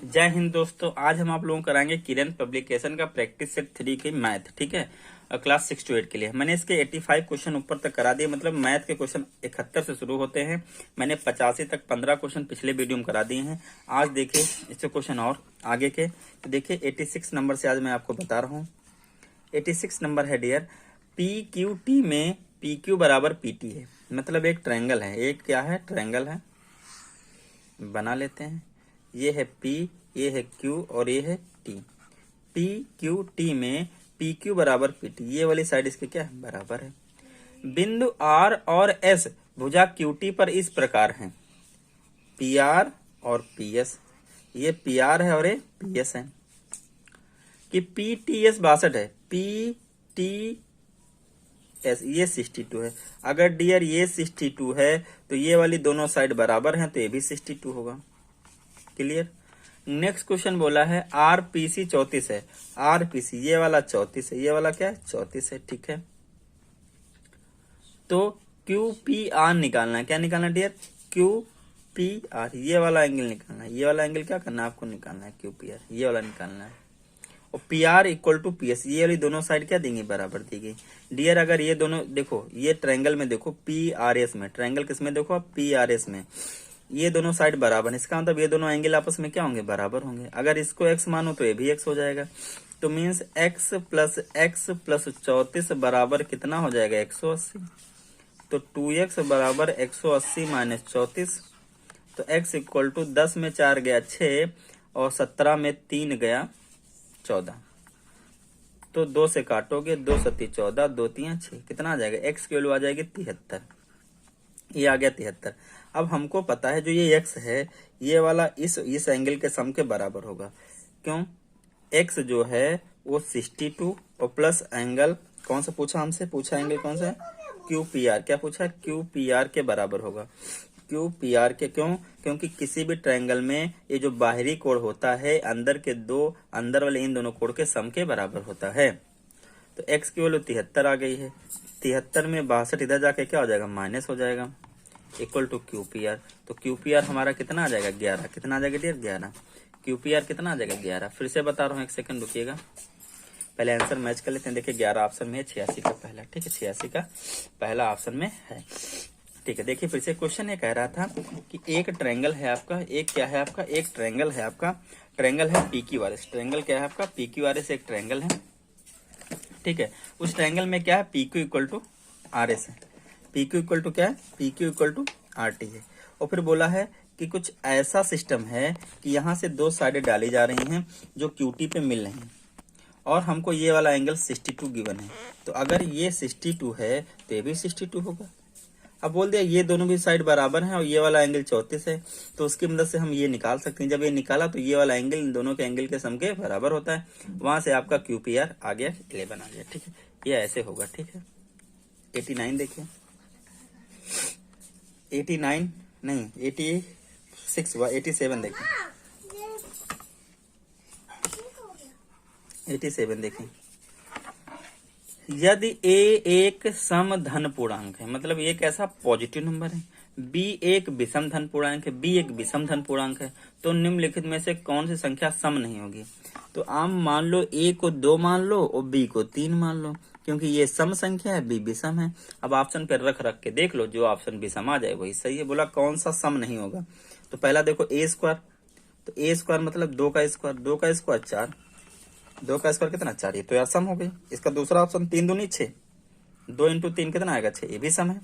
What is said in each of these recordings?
जय हिंद दोस्तों, आज हम आप लोगों को कराएंगे किरण पब्लिकेशन का प्रैक्टिस सेट 3 की मैथ। ठीक है, क्लास 6 to 8 के लिए मैंने इसके 85 क्वेश्चन ऊपर तक करा दिए। मतलब मैथ के क्वेश्चन 71 से शुरू होते हैं। मैंने 85 तक 15 क्वेश्चन पिछले वीडियो में करा दिए हैं। आज देखिए इससे क्वेश्चन और आगे के, तो देखिए 86 नंबर से आज मैं आपको बता रहा हूँ। 86 नंबर है डियर, पी क्यू टी में पी क्यू बराबर पी टी है। मतलब एक ट्रायंगल है, एक क्या है, ट्रायंगल है। बना लेते हैं। ये है P, ये है Q और ये है T। P Q T में पी क्यू बराबर पी टी, ये वाली साइड इसके क्या है, बराबर है। बिंदु R और S भुजा QT पर इस प्रकार हैं, PR और PS। ये PR है और ये PS है। कि PTS 62 है, PTS ये 62 है। अगर डियर ये 62 है तो ये वाली दोनों साइड बराबर हैं, तो ये भी 62 होगा। क्लियर। नेक्स्ट क्वेश्चन बोला है आरपीसी 34 है। आरपीसी ये वाला 34 है, ये वाला क्या है, 34 है। ठीक है, तो क्यूपीआर निकालना है। क्या निकालना डियर, क्यूपीआर, ये वाला एंगल निकालना है। ये वाला एंगल क्या करना है, आपको निकालना है क्यूपीआर, ये वाला निकालना है। और P R equal to P S, ये वाली दोनों साइड क्या देंगे, बराबर दी गई। डियर अगर ये दोनों देखो, ये ट्रायंगल में देखो पी आर एस में, ट्रायंगल किसमें देखो आप, पी आर एस में, ये दोनों साइड बराबर है। इसका मतलब ये दोनों एंगल आपस में क्या होंगे, बराबर होंगे। अगर इसको x मानो तो ये भी x हो जाएगा। तो मीन्स x प्लस 34 बराबर कितना हो जाएगा, 180। तो 2x बराबर 180 माइनस 34। तो x इक्वल टू 10 में 4 गया 6 और 17 में 3 गया 14। तो 2 से काटोगे, 2 सती 14, 2 3 6, कितना आ जाएगा, x की वैल्यू आ जाएगी 73। ये आ गया 73। अब हमको पता है जो ये x है, ये वाला इस एंगल के सम के बराबर होगा। क्यों, x जो है वो 62 और प्लस एंगल कौन सा पूछा हमसे, पूछा एंगल कौन सा है, QPR। क्या पूछा, QPR के बराबर होगा। QPR के क्यों, क्योंकि किसी भी ट्रायंगल में ये जो बाहरी कोण होता है, अंदर के दो, अंदर वाले इन दोनों कोण के सम के बराबर होता है। तो x की वैल्यू 73 आ गई है। 73 में 62 इधर जाके क्या हो जाएगा, माइनस हो जाएगा, इक्वल टू QPR। तो QPR हमारा कितना आ जाएगा, 11। कितना आ जाएगा डियर, 11। QPR कितना आ जाएगा, 11। फिर से बता रहा हूँ, एक सेकंड रुकिएगा, पहले आंसर मैच कर लेते हैं। देखिए 11 ऑप्शन में है, 86 का पहला। ठीक है, 86 का पहला ऑप्शन में है। ठीक है, देखिए फिर से क्वेश्चन ये कह रहा था कि एक ट्रायंगल है आपका, एक क्या है आपका, एक ट्रायंगल है आपका, ट्रायंगल है PQRS। ट्रायंगल क्या है आपका, PQRS एक ट्रायंगल है। ठीक है, उस ट्रायंगल में क्या है, PQ इक्वल टू RS है। PQ इक्वल टू क्या है, PQ इक्वल टू RT है। और फिर बोला है कि कुछ ऐसा सिस्टम है कि यहाँ से दो साइडें डाली जा रही हैं जो QT पे मिल रही हैं, और हमको ये वाला एंगल 62 गिवन है। तो अगर ये 62 है तो ये भी 62 होगा। अब बोल दिया ये दोनों भी साइड बराबर हैं और ये वाला एंगल 34 है, तो उसकी मदद से हम ये निकाल सकते हैं। जब ये निकाला तो ये वाला एंगल इन दोनों के एंगल के सम के बराबर होता है। वहां से आपका QPR आ गया, 11 आ गया। ठीक है, ये ऐसे होगा। ठीक है, 89 देखिए, 89 नहीं 86 हुआ, 87 देखिए, 87 देखिए। यदि A एक सम धन पूर्णांक है, मतलब एक ऐसा पॉजिटिव नंबर है, B एक विषम धन पूर्णांक है, B एक विषम धन पूर्णांक है, तो निम्नलिखित में से कौन सी संख्या सम नहीं होगी। तो आप मान लो A को 2 मान लो और B को 3 मान लो, क्योंकि ये सम संख्या है, B विषम है। अब ऑप्शन पर रख रख के देख लो, जो ऑप्शन विषम आ जाए वही सही है। बोला कौन सा सम नहीं होगा, तो पहला देखो A स्क्वायर, तो A स्क्वायर मतलब 2 का स्क्वायर, 2 का स्क्वायर 4, 2 का स्क्वायर कितना, 4, ये तो यार सम हो गई। इसका दूसरा ऑप्शन 3 दूनी 6, 2 इंटू 3 कितना आएगा, 6, ये भी सम है।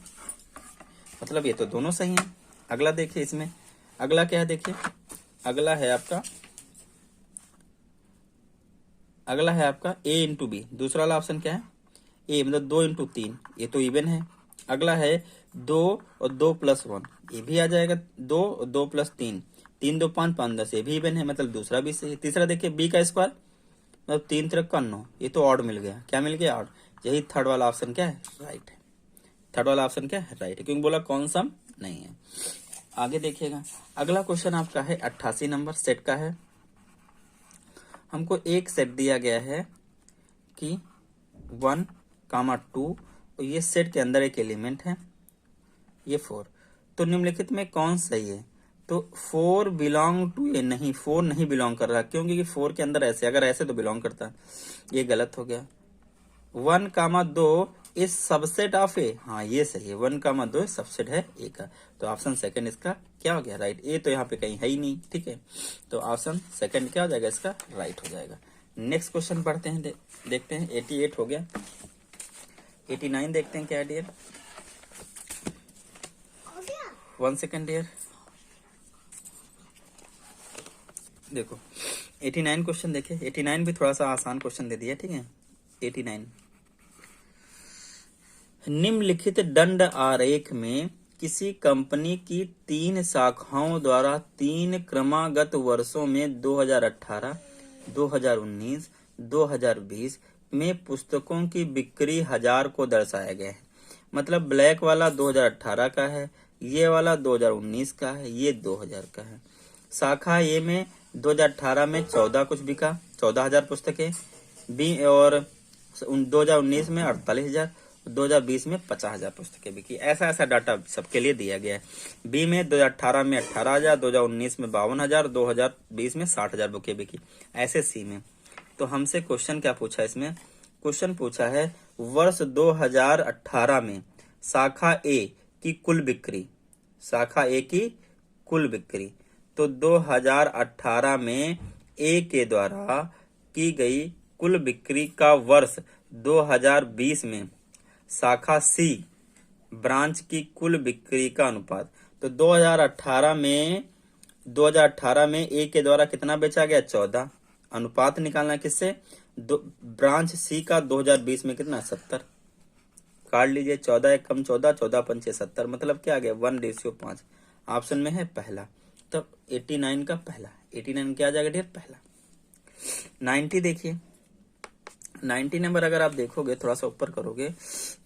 मतलब ये तो दोनों सही हैं। अगला देखिए, इसमें अगला क्या है, देखिए अगला है आपका, अगला है आपका A इंटू बी। दूसरा वाला ऑप्शन क्या है, A मतलब 2 इंटू 3, ये तो इवन है। अगला है 2 और 2 प्लस 1, ये भी आ जाएगा। 2 और 2 प्लस 3, 3 2 5 5 10, ये भी इवन है, मतलब दूसरा भी सही है। तीसरा देखिए B का स्क्वायर मतलब 3 3 का 9, ये तो ऑड मिल गया। क्या मिल गया, ऑड। यही थर्ड वाला ऑप्शन क्या है, राइट है। थर्ड वाला ऑप्शन क्या है, राइट है, क्योंकि बोला कौन सम नहीं है। आगे देखिएगा, अगला क्वेश्चन आपका है 88 नंबर सेट का है। हमको एक सेट दिया गया है कि 1, 2 और ये सेट के अंदर एक एलिमेंट है, ये 4। तो निम्नलिखित में कौन सही है। तो 4 बिलोंग टू ए, नहीं 4 नहीं बिलोंग कर रहा, क्योंकि 4 के अंदर ऐसे, अगर ऐसे तो बिलोंग करता, ये गलत हो गया। 1,2 इज सबसेट ऑफ ए, हाँ ये सही है, 1,2 सबसेट है ए का, तो ऑप्शन सेकंड इसका क्या हो गया, राइट। ए तो यहाँ पे कहीं है ही नहीं, ठीक है, तो ऑप्शन सेकंड क्या हो जाएगा इसका, राइट हो जाएगा। नेक्स्ट क्वेश्चन पढ़ते हैं, देखते हैं। 88 हो गया, 89 देखते हैं क्या है डियर। 1 सेकंड डियर, देखो 89 क्वेश्चन देखे। 89 भी थोड़ा सा आसान क्वेश्चन दे दिया, ठीक है। 89, निम्नलिखित दंड आरेख में किसी कंपनी की 3 शाखाओं द्वारा 3 क्रमागत वर्षों में 2018, 2019, 2020 में पुस्तकों की बिक्री 1000 को दर्शाया गया है। मतलब ब्लैक वाला 2018 का है, ये वाला 2019 का है, ये 2000 का है। शाखा ए में 2018 में 14 कुछ बिका, 14,000 पुस्तकें, बी और 2019 में 48,000, 2020 में 50,000 पुस्तकें बिकी। ऐसा ऐसा डाटा सबके लिए दिया गया है। बी में 2018 में 18,000, 2019 में 52,000, 2020 में 60,000 बुकें बिकी। ऐसे सी में तो हमसे क्वेश्चन क्या पूछा, इसमें क्वेश्चन पूछा है वर्ष 2018 में शाखा ए की कुल बिक्री, शाखा ए की कुल बिक्री। तो 2018 में ए के द्वारा की गई कुल बिक्री का वर्ष 2020 में शाखा सी ब्रांच की कुल बिक्री का अनुपात। तो 2018 में ए के द्वारा कितना बेचा गया, 14। अनुपात निकालना किससे, ब्रांच सी का 2020 में कितना, 70। काट लीजिए, 14 एक कम 14, 14 पंचे 70, मतलब क्या आ गया 1:5। ऑप्शन में है पहला, तब 89 का पहला, 89 क्या आ जाएगा डियर, पहला। 90 देखिए, 90 नंबर अगर आप देखोगे, थोड़ा सा ऊपर करोगे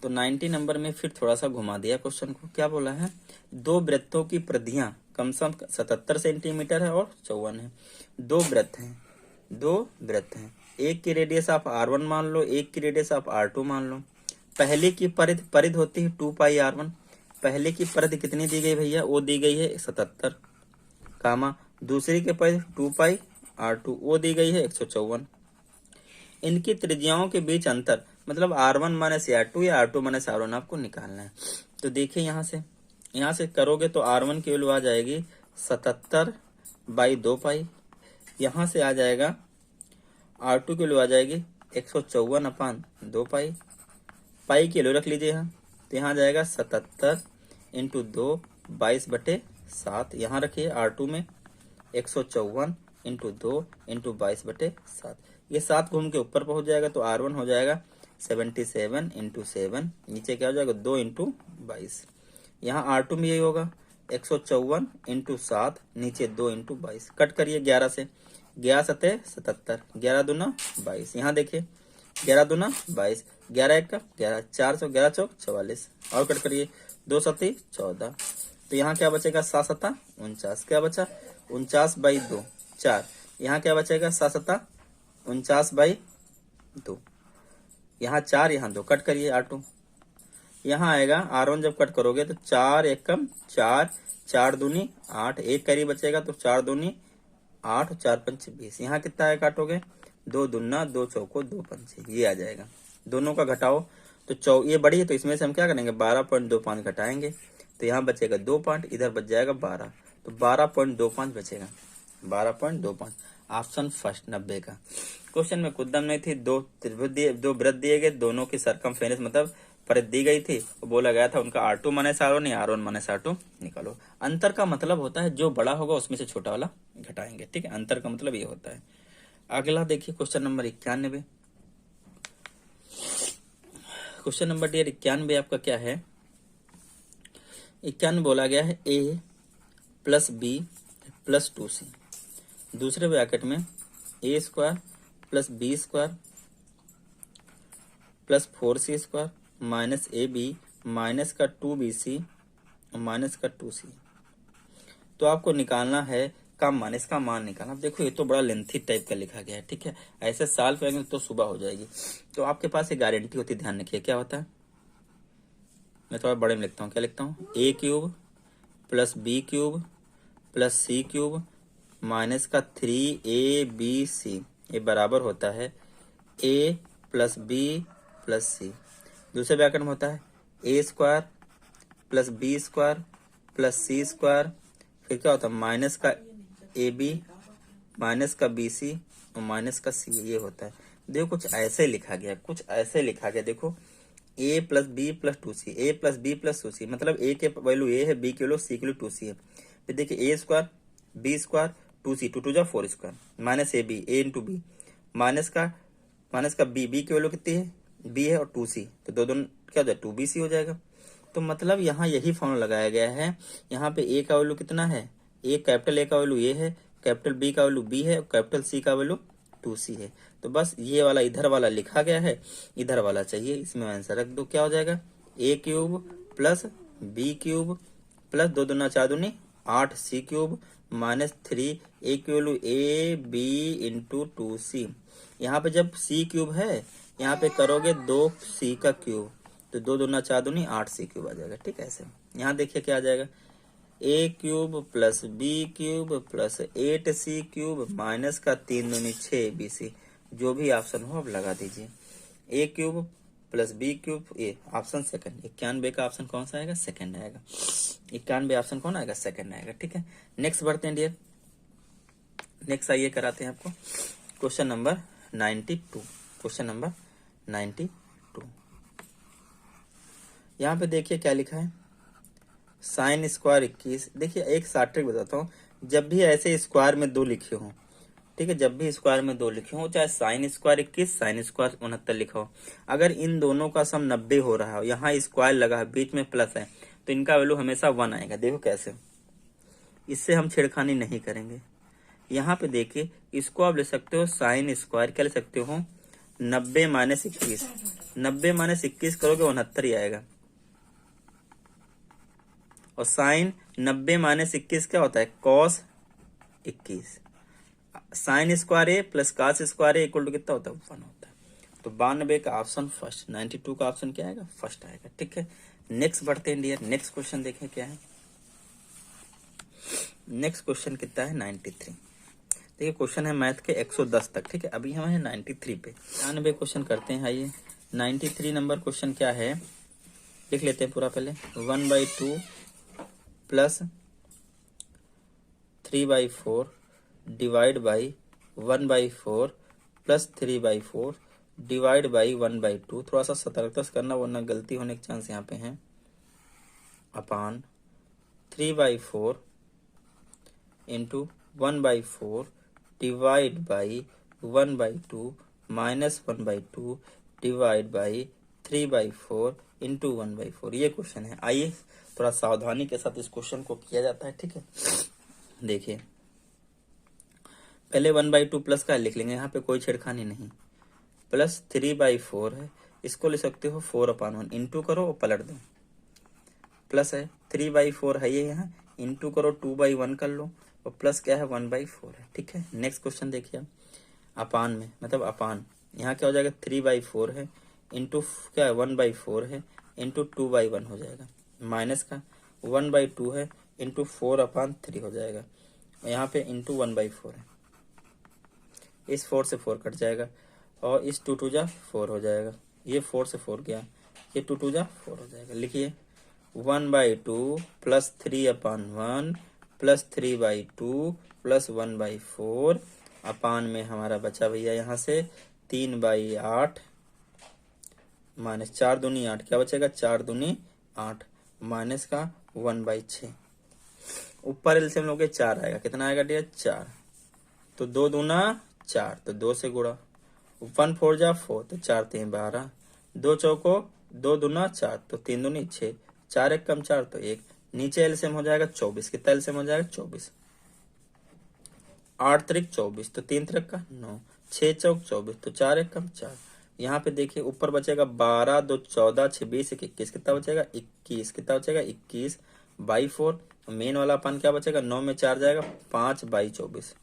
तो 90 नंबर में फिर थोड़ा सा घुमा दिया क्वेश्चन को। क्या बोला है, 2 वृत्तों की परिधियां कम से कम 77 सेंटीमीटर है और 54 है। 2 वृत्त हैं, 2 वृत्त हैं, एक की रेडियस आप R1 मान लो, एक की रेडियस आप R2 मान लो। पहले की परिधि होती है 2πr1। पहले की परिधि कितनी दी गई भैया, वो दी गई है 77, कामा दूसरी के परिधि 2πr2, वो दी गई है 154। इनकी त्रिज्याओं के बीच अंतर, मतलब R1 माइनस R2 या R2 माइनस R1 आपको निकालना है। तो देखिए यहाँ से करोगे तो R1 की वैल्यू आ जाएगी 77/2π, यहाँ से आ जाएगा R2 की वैल्यू आ जाएगी 154/2π, पाई की वैल्यू रख लीजिए यहाँ, तो यहाँ जाएगा 77 × 2 22/7, यहाँ रखिए R2 में 154 × 2 × 22/7, ये 7 घूम के ऊपर पहुंच जाएगा, तो R1 हो जाएगा 77 × 7, नीचे क्या हो जाएगा 2 × 22। यहाँ R2 में यही होगा 154 × 7, नीचे 2 × 22, कट करिए 11 से, 11 सतह 77, 11 दूना 22, यहाँ देखिए 11 दूना 22, 11 एक का 11, 4 सौ 11 चौक 44, और कट करिए 2 सती 14, तो यहाँ क्या बचेगा 7 सता 49, क्या बचा 49/2, 4, यहाँ क्या बचेगा 7 सता 49/2, यहाँ 4 यहाँ 2, कट करिए R2, यहाँ आएगा R1 जब कट करोगे तो 4 एकम 4, 4 दूनी 8, एक करी बचेगा तो 4 दूनी 8, 4 पंच 20, यहाँ कितना है काटोगे 2 दूना 2 चौको 2 पंचे, ये आ जाएगा। दोनों का घटाओ तो ये बड़ी है, तो इसमें से हम क्या करेंगे 12.25 घटाएंगे, तो यहाँ बचेगा 2 पॉइंट, इधर बच जाएगा 12, तो 12.25 बचेगा, 12.25, ऑप्शन फर्स्ट 90 का। क्वेश्चन में कुछ दम नहीं थी, 2 वृत्त दिए गए, दोनों की सरकमफेरेंस मतलब परिधि दी गई थी, तो बोला गया था उनका R2 माइनस R1 या R1 माइनस R2 निकालो। अंतर का मतलब होता है जो बड़ा होगा उसमें से छोटा वाला घटाएंगे, ठीक है, अंतर का मतलब ये होता है। अगला देखिए question number 91, question number dear 91 आपका क्या है, 91 बोला गया है A + B + 2C, दूसरे ब्रैकेट में A² + B² + 4C² minus AB minus का 2BC माइनस का 2C। तो आपको निकालना है का मान, इसका मान निकालना। देखो ये तो बड़ा लेंथी टाइप का लिखा गया है, ठीक है, ऐसे साल करेंगे तो सुबह हो जाएगी। तो आपके पास एक गारंटी होती है, ध्यान रखिए क्या होता है, मैं थोड़ा बड़े में लिखता हूँ, क्या लिखता हूँ, A³ + B³ प्लस सी क्यूब माइनस का 3ab ये बराबर होता है A plus B plus C. दूसरे ब्रैकेट में होता है A square plus B square plus C square, फिर क्या होता है माइनस का ए बी माइनस का बी सी और माइनस का सी, ये होता है। देखो कुछ ऐसे लिखा गया, कुछ ऐसे लिखा गया, देखो ए प्लस बी प्लस 2c, ए प्लस बी प्लस 2c, मतलब ए के वैल्यू ए है, बी की वैल्यू सी की वैल्यू 2c है। फिर देखिए ए स्क्वायर बी स्क्वायर 2c, 2 जा 4 square minus A B A into B minus का बी, बी की वैल्यू कितनी है बी है और 2c, तो दो क्या हो जाए 2bc हो जाएगा। तो मतलब यहाँ यही फॉर्मूला लगाया गया है। यहाँ पे ए का वैल्यू कितना है, ए कैपिटल ए का वैल्यू ए है, कैपिटल बी का वैल्यू बी है और कैपिटल सी का वैल्यू 2c है। तो बस ये वाला इधर वाला लिखा गया है, इधर वाला चाहिए, इसमें आंसर रख दो। क्या हो जाएगा A cube plus B cube plus 2 दूना 4 दूनी 8 सी क्यूब माइनस 3 ए की value A B into 2c। यहाँ पे जब सी क्यूब है यहाँ पे करोगे 2c का क्यूब, तो 2 दूना 4 दूनी 8c क्यूब आ जाएगा। ठीक है, ऐसे यहाँ देखिए क्या आ जाएगा A cube plus B cube plus 8c cube minus का 3 दूनी 6bc। जो भी ऑप्शन हो आप लगा दीजिए। A cube plus B cube, A option second, 91 का ऑप्शन कौन सा आएगा, सेकंड आएगा। 91 ऑप्शन कौन आएगा, सेकंड आएगा। ठीक है, नेक्स्ट बढ़ते हैं डियर। नेक्स्ट आइए कराते हैं आपको क्वेश्चन नंबर 92। क्वेश्चन नंबर 92 यहाँ पे देखिए क्या लिखा है, साइन स्क्वायर 21। देखिए एक शॉर्ट ट्रिक बताता हूँ, जब भी ऐसे स्क्वायर में 2 लिखे हो, ठीक है, जब भी स्क्वायर में 2 लिखे हो, चाहे साइन स्क्वायर 21 साइन स्क्वायर 69 लिखा हो, अगर इन दोनों का सम 90 हो रहा हो, यहाँ स्क्वायर लगा है बीच में प्लस है, तो इनका वैल्यू हमेशा 1 आएगा। देखो कैसे, इससे हम छेड़खानी नहीं करेंगे। यहाँ पे देखिए इसको आप ले सकते हो साइन स्क्वायर, क्या ले सकते हो 90 माइनस 21, 90 माइनस 21 करोगे 69 ही आएगा। और साइन 90 माइनस 21 क्या होता है cos 21, sine square A plus cos square A equal to कितना होता है 1 होता है। तो 92 का ऑप्शन फर्स्ट, 92 का ऑप्शन क्या आएगा, फर्स्ट आएगा। ठीक है, नेक्स्ट बढ़ते हैं डियर। नेक्स्ट क्वेश्चन देखें क्या है। नेक्स्ट क्वेश्चन कितना है 93। देखिए क्वेश्चन है मैथ के 110 तक। ठीक है, अभी हम हैं 93 पे, 99 क्वेश्चन करते हैं। आइए 93 नंबर क्वेश्चन क्या है, लिख लेते हैं पूरा पहले। 1/2 plus 3/4 divide by 1/4 plus 3/4 divide by 1/2। थोड़ा सा सतर्कता से करना वरना गलती होने के चांस यहाँ पे हैं। अपान 3/4 into 1/4 divide by 1/2 minus 1/2 divide by 3/4 into 1/4। ये क्वेश्चन है। आइए थोड़ा सावधानी के साथ इस क्वेश्चन को किया जाता है। ठीक है, देखिए पहले 1/2 प्लस का लिख लेंगे, यहाँ पे कोई छेड़खानी नहीं। प्लस 3/4 है, इसको ले सकते हो 4/1, इंटू करो और पलट दो। प्लस है 3/4 है ये, यहाँ इंटू करो 2/1 कर लो और प्लस क्या है 1/4 है। ठीक है, नेक्स्ट क्वेश्चन देखिए। अपान में मतलब अपान, यहाँ क्या हो जाएगा 3/4 है इंटू क्या है 1/4 है इंटू 2/1 हो जाएगा, माइनस का 1/2 है इंटू 4/3 हो जाएगा, और यहाँ पे इंटू 1/4 है। इस 4 से 4 कट जाएगा और इस 2 जा 4 हो जाएगा। ये 4 से 4 गया, ये 2 जा 4 हो जाएगा। लिखिए 1/2 प्लस 3/1 प्लस 3/2 प्लस 1/4 अपान में हमारा बचा भैया यहाँ से 3/8 माइनस 4 दूनी 8, क्या बचेगा 4 दूनी 8 माइनस का 1/6। ऊपर एलसीएम लोगे 4 आएगा, कितना आएगा डियर 4, तो 2 दूना 4, तो 2 से गुणा, 1 4 जा 4, तो 4 3 12, 2 चौको 2 दूना 4, तो 3 दूनी 6, 4 1 कम 4 तो 1, नीचे एलसीएम हो जाएगा 24, कितना एलसीएम हो जाएगा 24, 8 3 24, तो 3 3 का 9, 6 चौक 24, तो 4 1 कम 4। यहाँ पे देखिए ऊपर बचेगा 12 2 14 6 20 21, कितना बचेगा 21, कितना बचेगा 21/4। मेन वाला अपन क्या बचेगा 9 में 4 जाएगा 5/24,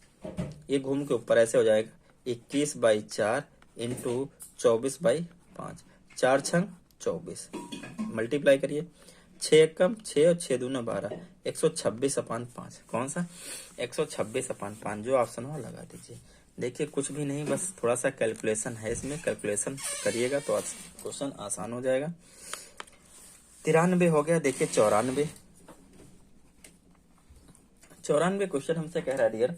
ये घूम के ऊपर ऐसे हो जाएगा 21/4 इंटू 24/5, 4 छंग 24, मल्टीप्लाई करिए 6 कम 6 और 6 दूना 12, 126/5। कौन सा? 126/5। जो ऑप्शन हो लगा दीजिए। देखिए कुछ भी नहीं, बस थोड़ा सा कैलकुलेशन है इसमें, कैलकुलेशन करिएगा तो क्वेश्चन आसान हो जाएगा। 93 हो गया। देखिए 94, 94 क्वेश्चन हमसे कह रहा है डियर,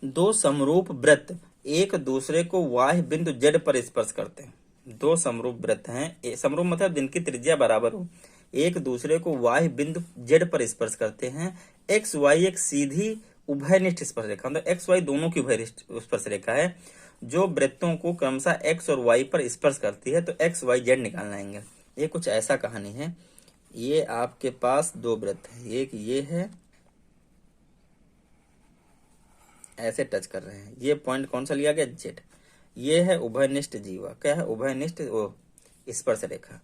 दो समरूप वृत्त एक दूसरे को वाह्य बिंदु जेड पर स्पर्श करते हैं। दो समरूप वृत्त हैं, समरूप मतलब जिनकी त्रिज्या बराबर हो, एक दूसरे को वाह्य बिंदु जेड पर स्पर्श करते हैं। एक्स वाई एक सीधी उभयनिष्ठ स्पर्श रेखा, मतलब एक्स वाई दोनों की उभयनिष्ठ स्पर्श रेखा है जो वृत्तों को क्रमशः एक्स और वाई पर स्पर्श करती है। तो एक्स वाई जेड निकालना है। ये कुछ ऐसा कहानी है। ये आपके पास दो वृत्त है, एक ये है, ऐसे टच कर रहे हैं। ये पॉइंट कौन सा लिया गया? जेड। ये है उभयनिष्ठ जीवा। क्या है? उभयनिष्ठ वो स्पर्श रेखा।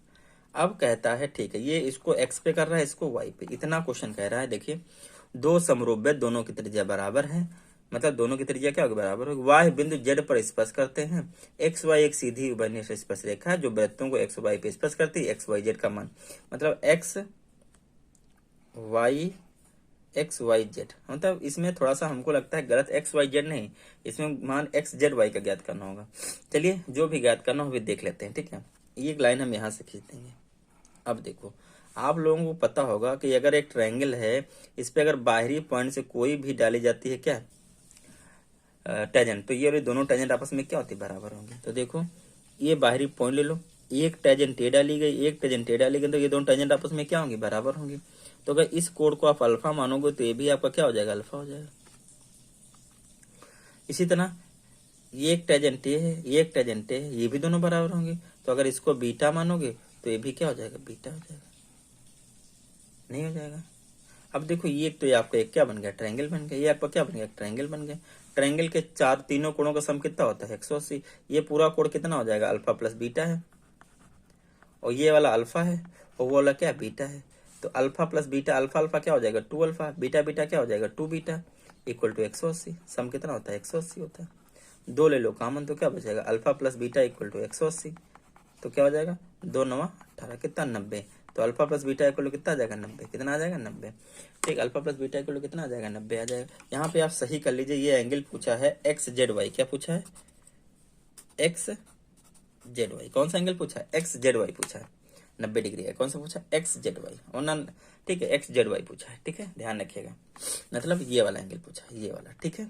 अब कहता है ठीक है, ये इसको एक्स पे कर रहा है, इसको वाई पे। इतना क्वेश्चन कह रहा है। देखिए दो समरूप वृत्त दोनों की त्रिज्या बराबर है, मतलब दोनों की त्रिज्या क्या होगी? बराबर होगी। वाह्य बिंदु जेड पर स्पर्श करते हैं। एक्स वाई एक सीधी उभयनिष्ठ स्पर्श रेखा है जो वृत्तों को एक्स वाई पे स्पर्श करती है। एक्स वाई जेड का मान मतलब एक्स वाई जेड, मतलब इसमें थोड़ा सा हमको लगता है गलत, एक्स वाई जेड नहीं, इसमें मान एक्स जेड वाई का ज्ञात करना होगा। चलिए जो भी ज्ञात करना हो भी देख लेते हैं। ठीक है, ये एक लाइन हम यहाँ से खींच देंगे। अब देखो आप लोगों को पता होगा कि अगर एक ट्रायंगल है, इस पे अगर बाहरी पॉइंट से कोई भी डाली जाती है क्या टेंजेंट, तो ये दोनों टेंजेंट आपस में क्या होती है? बराबर होंगे। तो देखो ये बाहरी पॉइंट ले लो, एक टेंजेंट ए डाली गई, एक टेंजेंट ए डाली गई, तो ये दोनों टेंजेंट आपस में क्या होंगी? बराबर होंगी। तो अगर इस कोण को आप अल्फा मानोगे तो ये भी आपका क्या हो जाएगा? अल्फा हो जाएगा। इसी तरह ये एक टेंजेंट ए है, ये एक टेंजेंट ए है, ये भी दोनों बराबर होंगे। तो अगर इसको बीटा मानोगे तो ये भी क्या हो जाएगा? बीटा हो जाएगा। नहीं हो जाएगा। अब देखो ये तो ये आपका एक क्या बन गया? ट्रायंगल बन गया। ये आपका क्या बन गया? ट्रायंगल बन गया। ट्रायंगल के तीनों कोणों का सम कितना होता है? 180। ये पूरा कोण कितना हो जाएगा? अल्फा प्लस बीटा है, और ये वाला अल्फा है और वो वाला क्या? बीटा है। तो alpha plus beta, alpha alpha क्या हो जाएगा? 2 अल्फा, बीटा बीटा क्या हो जाएगा? 2 बीटा, इक्वल टू 180। सम कितना होता है? 180 होता है। दो ले लो कॉमन तो क्या बचेगा? Alpha plus beta equal to 180। तो क्या हो जाएगा? 2 9 18, कितना? 90। तो alpha plus beta equal to कितना आ जाएगा? 90। कितना आ जाएगा? 90। ठीक, alpha plus beta equal to कितना आ जाएगा? 90 आ जाएगा। यहाँ पे आप सही कर लीजिए, ये एंगल पूछा है एक्स जेड वाई। क्या पूछा है? X Z Y. कौन सा एंगल पूछा है? एक्स जेड वाई पूछा है। 90 डिग्री है। कौन सा पूछा? एक्स जेड वाई, और ना ठीक है एक्स जेड वाई पूछा है। ठीक है, ध्यान रखिएगा, मतलब ये वाला एंगल पूछा है, ये वाला। ठीक है,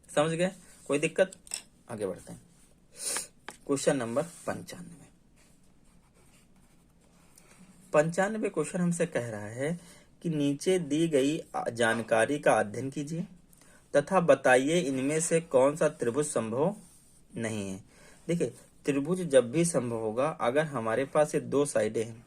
समझ गए? कोई दिक्कत? आगे बढ़ते हैं। क्वेश्चन नंबर 95 क्वेश्चन हमसे कह रहा है कि नीचे दी गई जानकारी का अध्ययन कीजिए तथा बताइए इनमें से कौन सा त्रिभुज संभव नहीं है। देखिए त्रिभुज जब भी संभव होगा अगर हमारे पास ये दो साइडें हैं,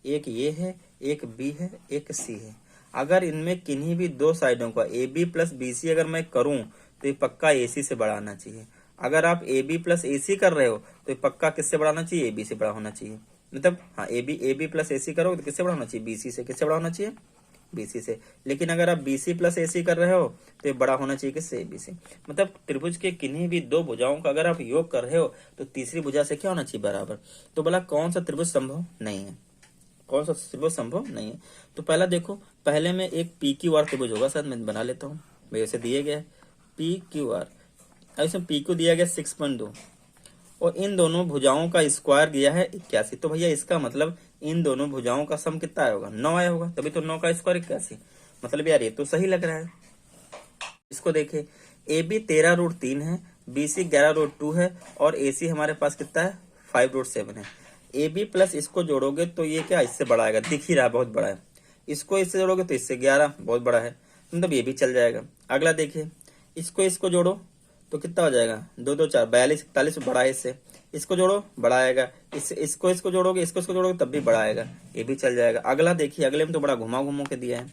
एक ये है, एक बी है, एक सी है। अगर इनमें किन्हीं भी दो साइडों का A B plus B C अगर मैं करूं तो ये पक्का ए सी से बड़ा आना चाहिए। अगर आप ए बी प्लस ए सी कर रहे हो तो ये पक्का किससे बड़ा होना चाहिए? ए बी से बड़ा होना चाहिए। मतलब हाँ, ए बी प्लस ए सी करोगे तो किससे बड़ा होना चाहिए? बी सी से। किससे बड़ा होना चाहिए? बीसी से। लेकिन अगर आप बीसी प्लस एसी कर रहे हो तो ये बड़ा होना चाहिए किससे? एबीसी। मतलब त्रिभुज के किन्हीं भी दो भुजाओं का अगर आप योग कर रहे हो तो तीसरी भुजा से क्या होना चाहिए? बराबर। तो बोला कौन सा त्रिभुज संभव नहीं है? कौन सा त्रिभुज संभव नहीं है? तो पहला देखो, पहले में एक पी क्यू आर त्रिभुज होगा, शायद मैं बना लेता हूँ। वैसे दिए गया पी क्यू आर, इसमें पी क्यू दिया गया 6.2 और इन दोनों भुजाओं का स्क्वायर दिया है 81। तो भैया इसका मतलब इन दोनों भुजाओं का सम कितना आया होगा? 9 आया होगा, तभी तो 9 का स्क्वायर 81। मतलब यार ये तो सही लग रहा है। इसको देखे, ए बी 13√3 है, बी सी 11√2 है और ए सी हमारे पास कितना है? 5√7 है। ए बी प्लस इसको जोड़ोगे तो ये क्या इससे बड़ा आएगा? दिख ही रहा है बहुत बड़ा है। इसको इससे जोड़ोगे तो इससे 11 बहुत बड़ा है, मतलब ये भी चल जाएगा। अगला देखिए, इसको जोड़ो तो कितना हो जाएगा? 2 2 4 42 41 बड़ा है इससे। इसको जोड़ो बड़ा आएगा, इसको जोड़ोगे, इसको जोड़ोगे तब भी बड़ा आएगा, ये भी चल जाएगा। अगला देखिए, अगले में तो बड़ा घुमा के दिया है।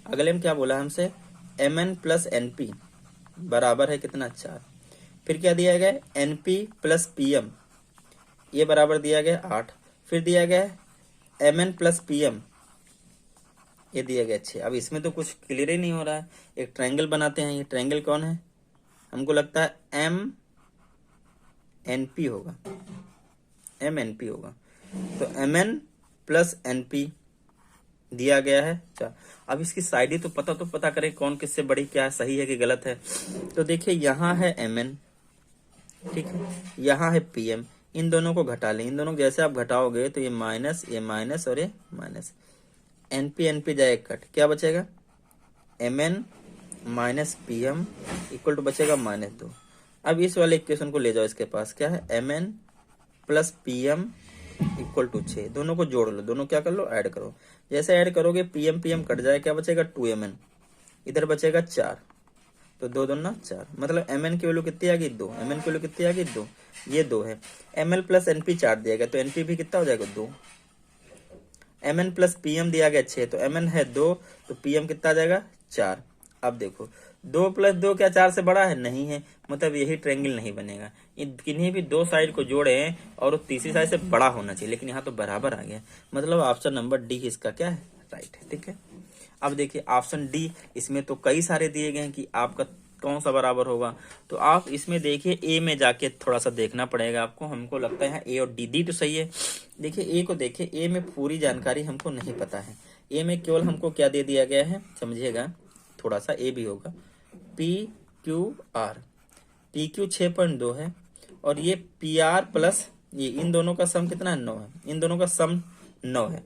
अगले में क्या बोला है हमसे? mn प्लस एनपी बराबर है कितना? 4। फिर क्या दिया गया? एनपी प्लस पीएम, ये बराबर दिया गया 8। फिर दिया गया mn प्लस पीएम, ये दिया गया 6। अब इसमें तो कुछ क्लियर ही नहीं हो रहा है। एक ट्रायंगल बनाते हैं, ये ट्रायंगल कौन है? हमको लगता है एम एन पी होगा, एम एन पी होगा। तो M N plus N P दिया गया है 4। अब इसकी साइड ही तो पता करें कौन किससे बड़ी, क्या सही है कि गलत है। तो देखिए यहाँ है mn, ठीक है, यहाँ है pm, इन दोनों को घटा लें। इन दोनों को जैसे आप घटाओगे तो ये माइनस और ये माइनस, np जाएगा कट, क्या बचेगा mn minus pm equal to बचेगा -2। अब इस वाले इक्वेशन को ले जाओ, इसके पास क्या है mn plus pm equal to 6। दोनों को जोड़ लो, दोनों क्या कर लो, ऐड करो। जैसे ऐड करोगे pm कट जाए, क्या बचेगा 2mn, इधर बचेगा 4, तो 2 दूना 4, मतलब mn की वैल्यू कितनी आ गई 2, mn की वैल्यू कितनी आ गई 2, ये 2 है। ml प्लस np 4 दिया गया तो np भी कितना हो जाएगा 2। mn प्लस pm दिया गया 6, तो mn है 2, तो pm कितना आ जाएगा 4। अब देखो 2 प्लस 2 क्या 4 से बड़ा है, नहीं है, मतलब यही ट्रायंगल नहीं बनेगा। किन्हीं भी दो साइड को जोड़े और तीसरी साइड से बड़ा होना चाहिए, लेकिन यहाँ तो बराबर आ गया, मतलब ऑप्शन नंबर डी इसका क्या है, राइट है, ठीक है। अब देखिए ऑप्शन डी, इसमें तो कई सारे दिए गए हैं कि आपका कौन सा बराबर होगा, तो आप इसमें देखिए ए में जाके थोड़ा सा देखना पड़ेगा आपको। हमको लगता है ए और डी तो सही है। देखिए ए को देखिए, ए में पूरी जानकारी हमको नहीं पता है, ए में केवल हमको क्या दे दिया गया है, समझिएगा थोड़ा सा, ए भी होगा P Q R, P Q 6.2 है और ये पी आर प्लस ये, इन दोनों का सम कितना है 9 है, इन दोनों का सम 9 है।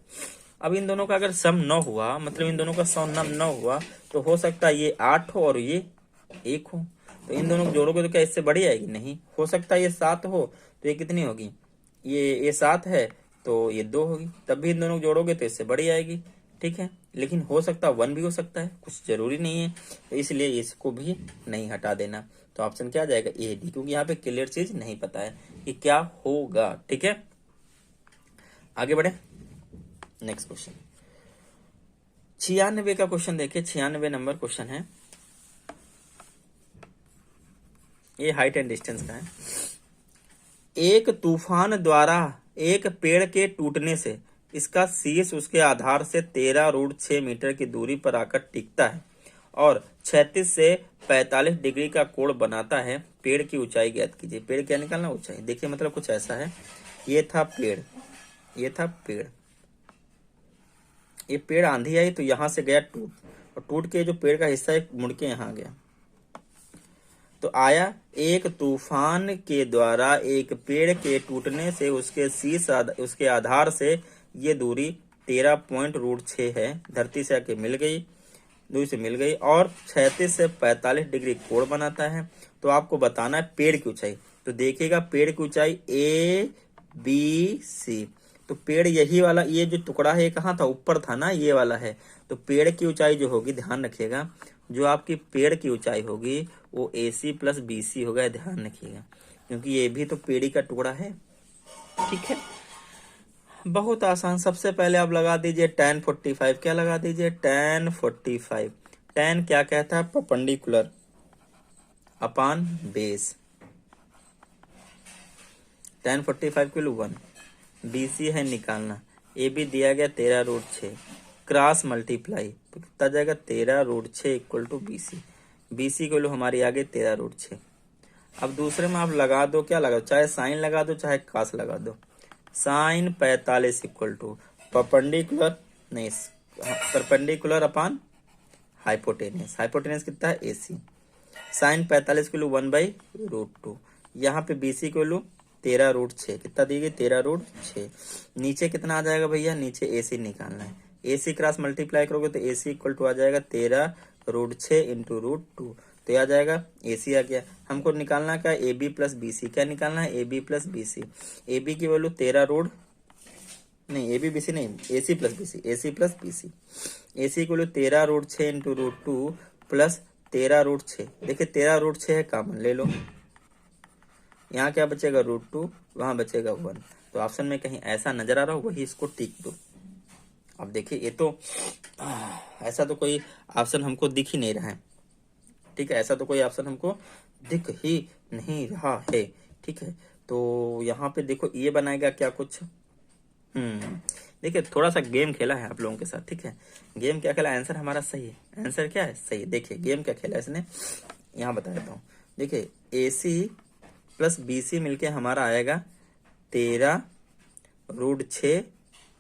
अब इन दोनों का अगर सम 9 हुआ, मतलब इन दोनों का सम 9 हुआ, तो हो सकता है ये 8 हो और ये 1 हो, तो इन दोनों को जोड़ोगे तो क्या इससे बड़ी आएगी, नहीं। हो सकता है ये 7 हो, तो ये कितनी होगी, ये 7 है तो ये 2 होगी, तब भी इन दोनों को जोड़ोगे तो इससे बड़ी आएगी, ठीक है। लेकिन हो सकता है 1 भी हो सकता है, कुछ जरूरी नहीं है, तो इसलिए इसको भी नहीं हटा देना। तो ऑप्शन क्या आ जाएगा, ए डी, क्योंकि यहाँ पे क्लियर चीज नहीं पता है कि क्या होगा, ठीक है। आगे बढ़े, नेक्स्ट क्वेश्चन 96 का क्वेश्चन देखिए। 96 नंबर क्वेश्चन है, ये हाइट एंड डिस्टेंस का है। एक तूफान द्वारा एक पेड़ के टूटने से इसका शीश उसके आधार से 13√6 मीटर की दूरी पर आकर टिकता है और 36 से 45 डिग्री का कोण बनाता है। पेड़ की ऊंचाई ज्ञात कीजिए। पेड़ क्या निकालना, ऊंचाई। देखिए मतलब कुछ ऐसा है, ये था पेड़, ये था पेड़, ये पेड़ आंधी आई तो यहां से गया टूट, और टूट के जो पेड़ का हिस्सा है मुड़ के यहाँ गया, तो आया एक तूफान के द्वारा एक पेड़ के टूटने से उसके शीश उसके आधार से ये दूरी 13.6 है, धरती से आके मिल गई, दूरी से मिल गई, और 36 से 45 डिग्री कोण बनाता है। तो आपको बताना है पेड़ की ऊंचाई। तो देखिएगा पेड़ की ऊंचाई ए बी सी, तो पेड़ यही वाला, ये जो टुकड़ा है ये कहाँ था, ऊपर था ना, ये वाला है। तो पेड़ की ऊंचाई जो होगी, ध्यान रखिएगा, जो आपकी पेड़ की ऊंचाई होगी वो AC प्लस BC होगा, ध्यान रखिएगा, क्योंकि ये भी तो पेड़ का टुकड़ा है, ठीक है। बहुत आसान, सबसे पहले आप लगा दीजिए tan 45, क्या लगा दीजिए tan 45। tan क्या कहता है, परपेंडिकुलर अपान बेस, tan 45 की वैल्यू 1, BC है निकालना, AB दिया गया 13√6, क्रॉस मल्टीप्लाई तो कितना जाएगा 13√6 इक्वल टू BC, BC की वैल्यू हमारी आ गई 13√6। अब दूसरे में आप लगा दो, क्या लगा दो, चाहे साइन लगा दो चाहे कास लगा दो, साइन 45 इक्वल टू परपेंडिकुलर, नहीं परपेंडिकुलर अपान हाइपोटेनियस, हाइपोटेनियस कितना है AC, साइन 45 की वैल्यू 1/√2, यहाँ पे BC की वैल्यू 13√6, कितना दी गई 13√6, नीचे कितना आ जाएगा भैया, नीचे AC निकालना है, AC क्रॉस मल्टीप्लाई करोगे तो AC इक्वल टू आ जाएगा 13√6 इंटू √2, तो आ जाएगा AC आ गया। हमको निकालना क्या, AB प्लस BC, क्या निकालना है AB प्लस BC, AB की वैल्यू 13 नहीं, AB BC नहीं, AC plus BC, AC plus BC, AC की वैल्यू 13√6 इंटू √2 प्लस 13√6, देखिए 13√6 है, कॉमन ले लो, यहाँ क्या बचेगा √2, वहां बचेगा 1, तो ऑप्शन में कहीं ऐसा नजर आ रहा हो वही इसको टिक दो। अब देखिए ये तो ऐसा तो कोई ऑप्शन हमको दिख ही नहीं रहा है, ठीक है, ऐसा तो कोई ऑप्शन हमको दिख ही नहीं रहा है, ठीक है। तो यहाँ पे देखो ये बनाएगा क्या कुछ, देखिए थोड़ा सा गेम खेला है आप लोगों के साथ, ठीक है। गेम क्या खेला, आंसर हमारा सही है, आंसर क्या है, सही है। देखिए गेम क्या खेला इसने, यहाँ बता देता हूँ। देखिए AC प्लस BC मिलके हमारा आएगा 13√6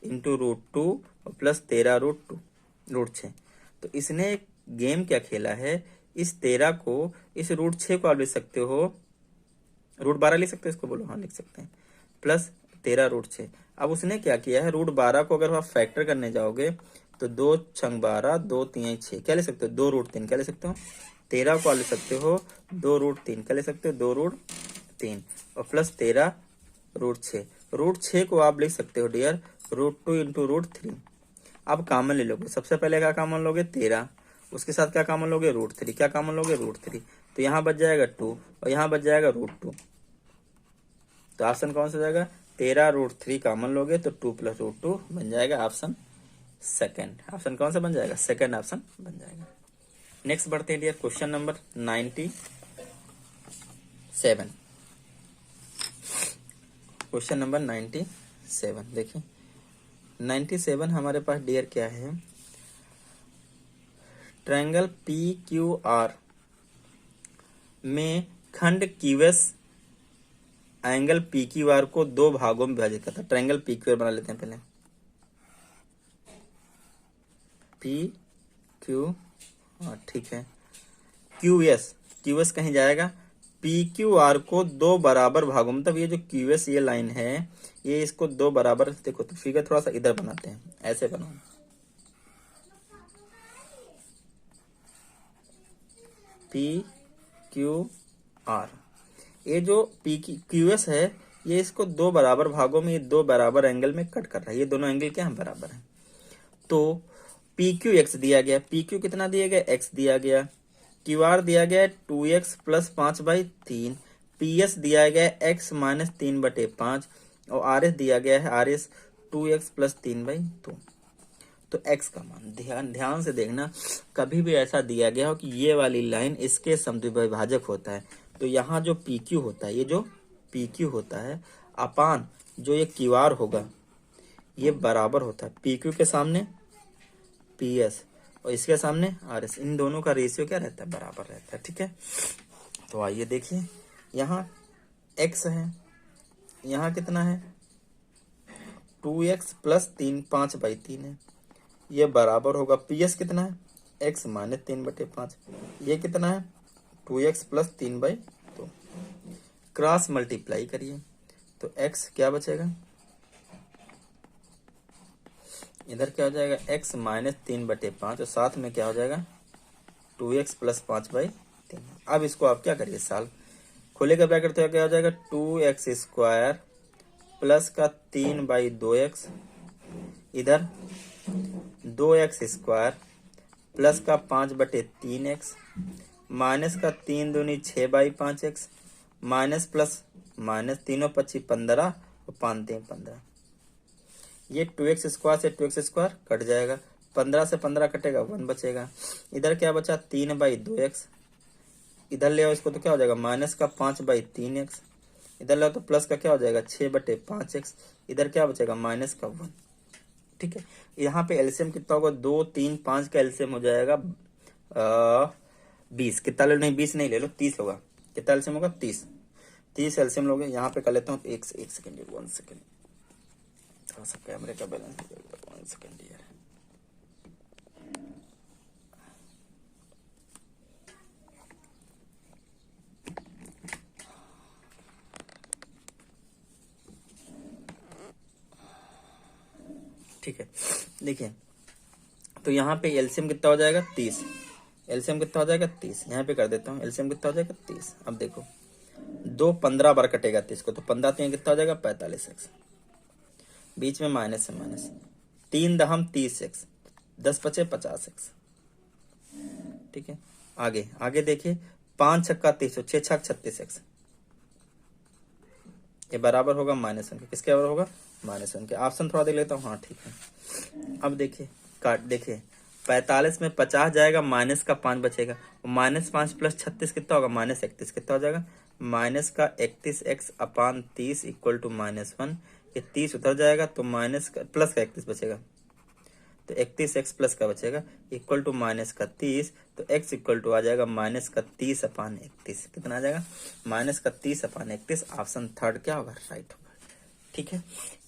इंटू √2 और प्लस 13√2 √6। तो इसने एक गेम क्या खेला है, इस 13 को, इस √6 को आप लिख सकते हो, √12 लिख सकते हो इसको, बोलो हाँ लिख सकते हैं, प्लस 13√6। अब उसने क्या किया है, √12 को अगर आप फैक्टर करने जाओगे तो 2 छंग 12, 2 3 6, क्या ले सकते हो, 2√3 क्या ले सकते हो, 13 को आप ले सकते हो 2√3 क्या ले सकते हो, 2√3 और प्लस 13√6। √6 को आप लिख सकते हो डियर √2 इंटू √3। अब कॉमन ले लोगे, सबसे पहले क्या कॉमन लोगे, 13, उसके साथ क्या कॉमन लोगे, √3, क्या कॉमन लोगे, √3, तो यहाँ बच जाएगा 2 और यहाँ बच जाएगा √2। तो ऑप्शन कौन सा हो जाएगा, 13√3 कॉमन लोगे तो 2 + √2 बन जाएगा ऑप्शन सेकंड। ऑप्शन कौन सा बन जाएगा, सेकंड ऑप्शन बन जाएगा। नेक्स्ट बढ़ते हैं dear, question number 97। Question number 97 देखिए, 97 हमारे पास डियर क्या है, ट्रायंगल PQR में खंड QS एंगल PQR को 2 भागों में विभाजित करता है। ट्रायंगल PQR बना लेते हैं पहले, PQR ठीक है, QS कहीं जाएगा, PQR को 2 बराबर भागों, मतलब ये जो QS ये लाइन है, ये इसको 2 बराबर, देखो तो फिगर थोड़ा सा इधर बनाते हैं, ऐसे बनाओ, PQR, ये जो QS है ये इसको 2 बराबर भागों में, ये 2 बराबर एंगल में कट कर रहा है, ये दोनों एंगल क्या है, बराबर है। तो PQX दिया गया, PQ कितना दिया गया, X दिया गया, QR दिया गया 2x + 5/3, PS दिया गया x - 3/5 और RS दिया गया है RS 2x + 3/2। तो x का मान ध्यान से देखना, कभी भी ऐसा दिया गया हो कि ये वाली लाइन इसके समद्विभाजक होता है, तो यहाँ जो PQ होता है, ये जो PQ होता है अपान जो ये QR होगा, ये बराबर होता है PQ के सामने PS और इसके सामने RS, इन दोनों का रेशियो क्या रहता है, बराबर रहता है। ठीक है, तो आइए देखिए, यहाँ x है, यहाँ कितना है 2x + 5/3 है, ये बराबर होगा PS कितना है x - 3/5, ये कितना है 2x + 3/2, क्रॉस मल्टीप्लाई करिए तो x क्या बचेगा, इधर क्या हो जाएगा x - 3/5 और साथ में क्या हो जाएगा 2x + 5/3। अब इसको आप क्या करिए, साल खोलेगा ब्रैकेट तो क्या हो जाएगा 2x² प्लस का 3/2x, इधर 2x² प्लस का 5/3x माइनस का 3 दूनी 6/5x माइनस प्लस माइनस, तीनों 25 15 और 5 3 15, ये 2x² से 2x² कट जाएगा, 15 से 15 कटेगा 1 बचेगा, इधर क्या बचा 3/2x, इधर ले आओ इसको तो क्या हो जाएगा माइनस का 5/3x, इधर ले आओ तो प्लस का क्या हो जाएगा 6/5x, इधर क्या बचेगा माइनस का 1। ठीक है, यहाँ पे एलसीएम कितना होगा 2 3 5 का एलसीएम हो जाएगा 20, कितना ले लो, नहीं 20 नहीं ले लो 30 होगा, कितना एलसीएम होगा 30 एलसीएम लोगे। यहाँ पे कर लेता हूँ एक सेकंड, 1 सेकंड, थोड़ा सा कैमरे का बैलेंस 1 सेकंड यार। ठीक है, देखिए तो यहाँ पे एलसीएम कितना हो जाएगा 30, एलसीएम कितना हो जाएगा 30, यहाँ पे कर देता हूँ एलसीएम कितना हो जाएगा 30। अब देखो 2 15 बार कटेगा 30 को, तो 15 3 कितना हो जाएगा 45x, बीच में माइनस है माइनस, 3 दहम 30x, 10 बचे 50x। ठीक है, आगे आगे देखिए 5 छक्का 30, 6 छक 36x, ये बराबर होगा -1 के, किसके बराबर होगा -1 के। ऑप्शन थोड़ा देख लेता हूँ, हाँ ठीक है। अब देखिए काट, देखिए 45 में 50 जाएगा, माइनस का 5 बचेगा, -5 + 36 कितना होगा -31, कितना हो जाएगा माइनस का 31x अपान 30 इक्वल टू -1, ये 30 उतर जाएगा तो माइनस का प्लस का 31 बचेगा, तो 31x प्लस का बचेगा इक्वल टू -30, तो x इक्वल टू आ जाएगा -30 अपान 31, कितना आ जाएगा -30 अपान 31। ऑप्शन थर्ड क्या होगा, राइट होगा। ठीक है।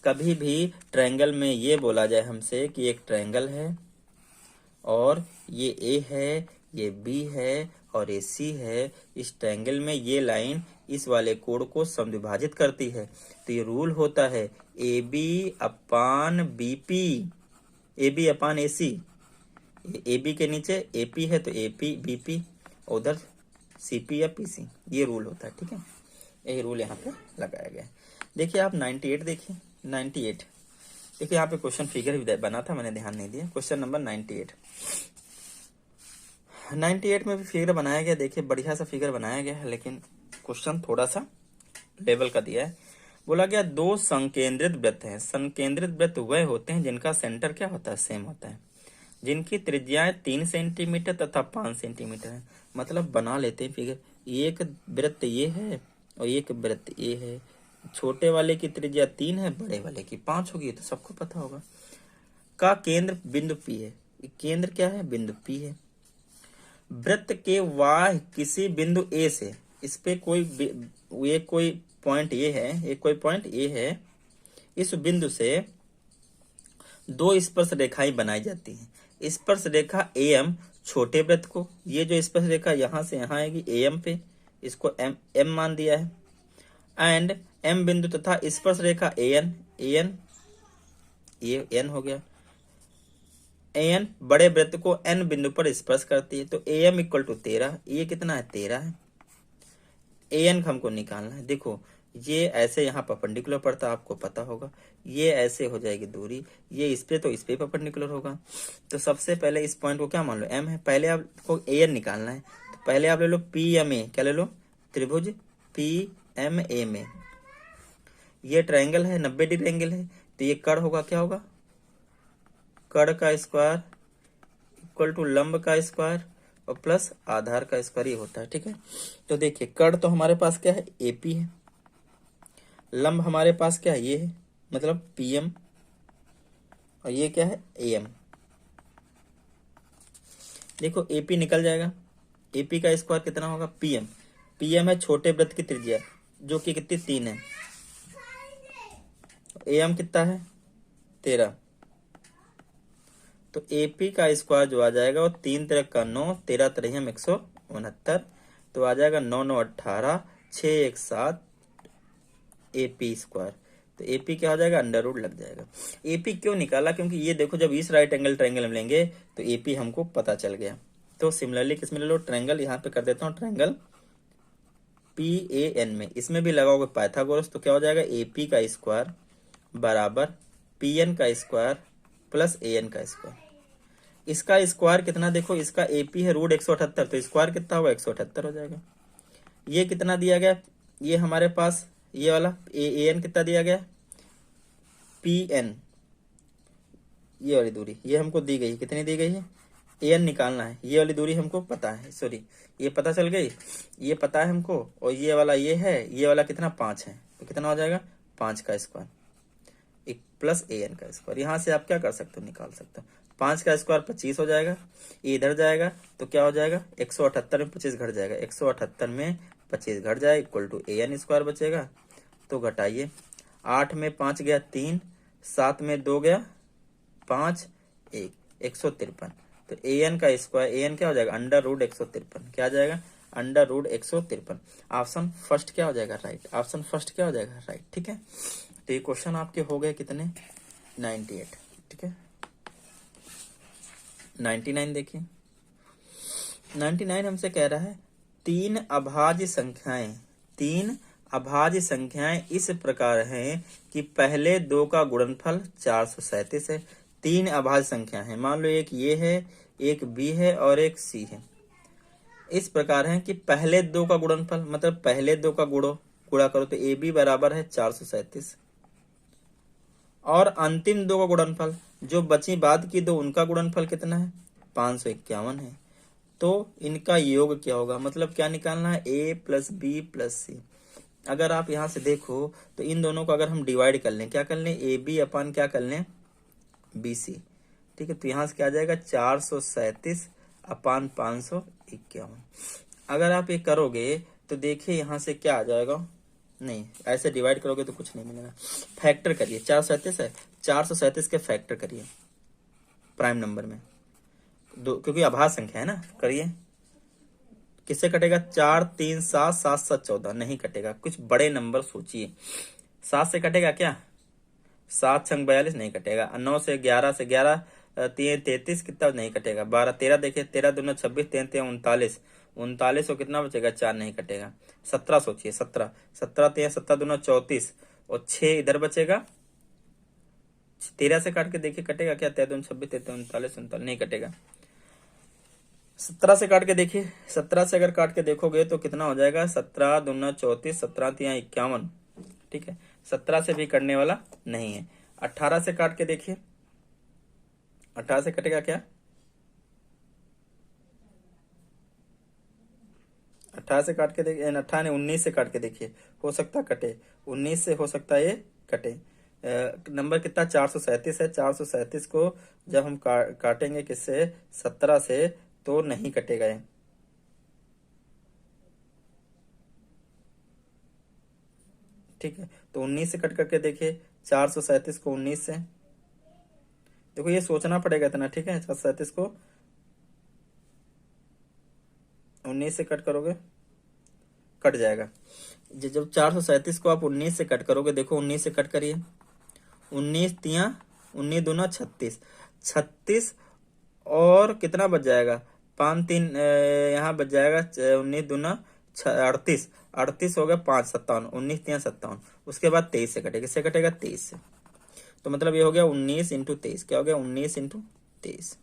कभी भी ट्रायंगल में ये बोला जाए हमसे कि एक ट्रायंगल है और ये ए है, ये बी है और ये सी है, इस ट्रायंगल में ये लाइन इस वाले कोण को समद्विभाजित करती है, तो ये रूल होता है A B upon B P, A B upon A C. A B के नीचे ए पी है तो ए पी बी पी, उधर सी पी या पी सी, ये रूल होता है। ठीक है, यही रूल यहाँ पे लगाया गया है। देखिए आप 98 देखिए, 98 देखिए यहाँ पे क्वेश्चन फिगर भी बना था, मैंने ध्यान नहीं दिया। क्वेश्चन नंबर 98 में भी फिगर बनाया गया। देखिए बढ़िया सा फिगर बनाया गया है, लेकिन क्वेश्चन थोड़ा सा लेवल का दिया है। बोला गया दो संकेंद्रित वृत्त हैं। संकेंद्रित वृत्त वह होते हैं जिनका सेंटर क्या होता है, सेम होता है, जिनकी त्रिज्याएं 3 सेंटीमीटर तथा 5 सेंटीमीटर है। मतलब बना लेते हैं फिगर, एक वृत्त ये है और एक वृत्त ये है। छोटे वाले की त्रिज्या 3 है, बड़े वाले की 5 होगी, तो सबको पता होगा। का केंद्र बिंदु P है। केंद्र क्या है, बिंदु P है। वृत्त के वाह्य किसी बिंदु A से, इस पे कोई पॉइंट ये है, एक कोई पॉइंट ये है, इस बिंदु से दो स्पर्श रेखाएं बनाई जाती हैं। स्पर्श रेखा AM छोटे वृत्त को, ये जो स्पर्श रेखा यहां से यहां आएगी AM पे, इसको M मान दिया है, एंड M बिंदु तथा स्पर्श रेखा AN, ये N हो गया। AN बड़े वृत्त को N बिंदु पर स्पर्श करती है, तो AM इक्वल टू 13, ये कितना है, 13 है। AN हमको निकालना है। देखो ये ऐसे यहाँ परपेंडिकुलर पड़ता, आपको पता होगा, ये ऐसे हो जाएगी दूरी, ये इस पे तो इस पे परपेंडिकुलर होगा। तो सबसे पहले इस पॉइंट को क्या मान लो, M है। पहले आपको AN निकालना है, तो पहले आप ले लो PMA, क्या ले लो, त्रिभुज PMA में ये ट्रायंगल है, 90 डिग्री एंगल है, तो ये कर्ण होगा, क्या होगा, कर्ण का स्क्वायर इक्वल टू लंब का स्क्वायर और प्लस आधार का स्क्वायर, ये होता है। ठीक है, तो देखिए कर्ण तो हमारे पास क्या है, AP है, लंब हमारे पास क्या है, ये है, मतलब PM, और ये क्या है, AM। देखो AP निकल जाएगा, AP का स्क्वायर कितना होगा, PM है छोटे वृत्त की त्रिज्या, जो कि कितनी, 3 है। AM कितना है, 13, तो AP का स्क्वायर जो आ जाएगा वो 3 3 का 9, 13 3 169, तो आ जाएगा 9 9 18, 6 1 7 AP स्क्वायर। तो AP क्या हो जाएगा, अंडर रूट लग जाएगा। AP क्यों निकाला, क्योंकि ये देखो जब इस राइट एंगल ट्रायंगल में लेंगे तो AP हमको पता चल गया। तो सिमिलरली किसमें ले लो, ट्रायंगल, यहाँ पे कर देता हूँ ट्रायंगल PAN में, इसमें भी लगाओगे पाइथागोरस, तो क्या हो जाएगा, AP का स्क्वायर बराबर PN का स्क्वायर प्लस AN का स्क्वायर। इसका स्क्वायर कितना, देखो इसका AP है √178, तो स्क्वायर कितना होगा, 178 हो जाएगा। ये कितना दिया गया, ये हमारे पास ये वाला AN कितना दिया गया, PN, ये वाली दूरी ये हमको दी गई, कितनी दी गई है, AN निकालना है। ये वाली दूरी हमको पता है, सॉरी ये पता चल गई, ये पता है हमको, और ये वाला ये है, ये वाला कितना, 5 है, तो कितना हो जाएगा, 5 का स्क्वायर एक प्लस AN का स्क्वायर। यहाँ से आप क्या कर सकते हो, निकाल सकते हो, 5 का स्क्वायर 25 हो जाएगा, ये इधर जाएगा तो क्या हो जाएगा, 178 में 25 घट जाएगा, 178 में 25 घट जाएगा इक्वल टू AN स्क्वायर बचेगा। तो घटाइए, 8 में 5 गया 3, 7 में 2 गया 5, 1, 153। तो AN का स्क्वायर, AN क्या हो जाएगा, अंडर रूट 153, क्या आ जाएगा, अंडर रूट 153। ऑप्शन फर्स्ट क्या हो जाएगा, राइट, ऑप्शन फर्स्ट क्या हो जाएगा, राइट। ठीक है, तो ये क्वेश्चन आपके हो गए कितने, 98। ठीक है, 99 देखिए, 99 हमसे कह रहा है तीन अभाज्य संख्याएं इस प्रकार हैं कि पहले दो का गुणनफल 437 है। 3 अभाज्य संख्या है, मान लो एक ये है, एक B है और एक C है। इस प्रकार है कि पहले दो का गुणनफल, मतलब पहले दो का गुणा करो तो AB बराबर है 437, और अंतिम दो का गुणनफल, जो बची बाद की दो, उनका गुणनफल कितना है, 551 है। तो इनका योग क्या होगा, मतलब क्या निकालना है, A plus B plus C। अगर आप यहां से देखो तो इन दोनों को अगर हम डिवाइड कर लें, क्या कर लें, AB अपान क्या कर लें, BC। ठीक है, तो यहां से क्या आ जाएगा, 437 अपान 551। अगर आप ये करोगे तो देखिए यहां से क्या आ जाएगा, नहीं, ऐसे डिवाइड करोगे तो कुछ नहीं मिलेगा। फैक्टर करिए, 437 है, 437 के फैक्टर करिए प्राइम नंबर में, दो, क्योंकि अभाज्य संख्या है ना। करिए, किससे कटेगा? 4 3 7 7 7 14, नहीं कटेगा। कुछ बड़े नंबर सोचिए। 7 से कटेगा क्या? 7 छंग 42, नहीं कटेगा। 9 से 11 से 11 3 33, कितना? नहीं कटेगा। 12 13 देखिए, 13 दूना 26, 3 3 39, 39 और कितना बचेगा? 4, नहीं कटेगा। 17 सोचिए, 17 17 3 17 दूना 34 और 6 इधर बचेगा। 13 से काट के देखिए कटेगा क्या? 13 दूना 26, 3 3 39 39, नहीं कटेगा। 17 से काट के देखिए, 17 से अगर काट के देखोगे तो कितना हो जाएगा? 17 दूना 34, 17 3 51, ठीक है। 17 से भी कटने वाला नहीं है। 18 से काट के देखिए, 18 से कटेगा क्या? 18 से काट के देखिए, 18 ने 19 से काट के देखिए, हो सकता कटे। 19 से हो सकता है ये कटे। नंबर कितना? 437 है। 437 को जब हम काटेंगे किससे? 17 से, तो नहीं कटेगा ये। ठीक है, तो 19 से कट करके देखिए, 437 को 19 से। देखो ये सोचना पड़ेगा इतना, ठीक है। 437 को 19 से कट करोगे, कट जाएगा। जब 437 को आप 19 से कट करोगे, देखो 19 से कट करिए, 19 तिया 19 दूना 36, 36 और कितना बच जाएगा? 5 3 यहाँ बच जाएगा 19 दूना 38, 38 हो गया 5 57, 19 तिया 57। उसके बाद 23 से कटेगा, किससे कटेगा? 23 से। तो मतलब ये हो गया 19 इंटू 23, क्या हो गया? 19 इंटू 23।